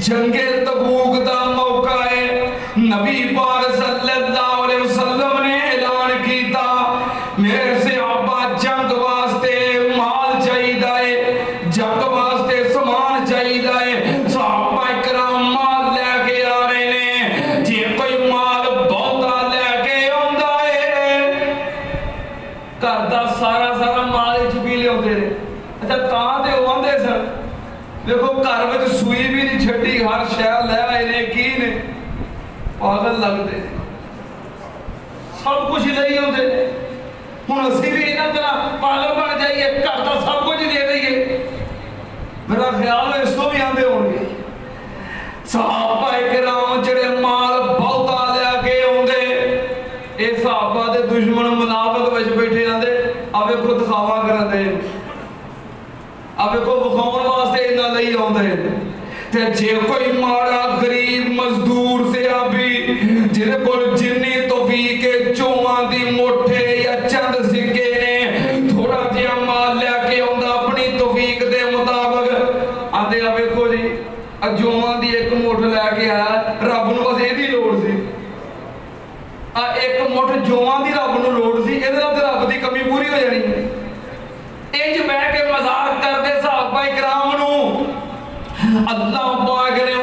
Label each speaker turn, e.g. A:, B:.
A: جنگ تبوک دا موقع ہے، نبی پاک صلی اللہ علیہ وسلم نے اعلان کیتا میرے صحابہ جنگ واسطے مال چاہیے، جنگ واسطے سامان چاہیے، صحابہ کرام مال لے کے آ رہے نے، جی کوئی مال بہتا لے کے آندا ہے گھر دا سارا مال چکی لے آتے رہے۔ اچھا تاں تے وہ آندے سن، دیکھو گھر میں سوئی بھی نہیں چھٹی، ہر شہر لے آئے نے کی نے پاگل لگتے سب کچھ نہیں ہوتے، ہوں اسی بھی انہاں طرح پاگل بن جائیے، گھر کا سب کچھ دے دئیے، میرا خیال ہے اس کو بھی آندے ہوں گے۔ صحابہ کرام جڑے مال بہتا لے کے آندے، اے صحابہ دے دشمن منافق وچ بیٹھے آندے اب کو دکھاوا کر دے، اب کو بخون واسطے نہ لئی آندے، تے جے کوئی مارا غریب مزدور سے ابھی جنہیں کو جنی توفیق چوہاں دی موٹھے یا چند سکے نے تھوڑا جیا مال لے کے آندہ اپنی توفیق دے مطابق آندے اب کو جی جوہاں دی ایک موٹھ لے کے آیا، رب نو بس ایدی لوڑ سی، ایک موٹھ جوہاں دی رب نو لوڑ سی، ایدھے رب دی کمی پوری ہو جانی ہے۔ انج بہ کے مذاق کر دے صحابہ کرام نو، اللہ پاک نے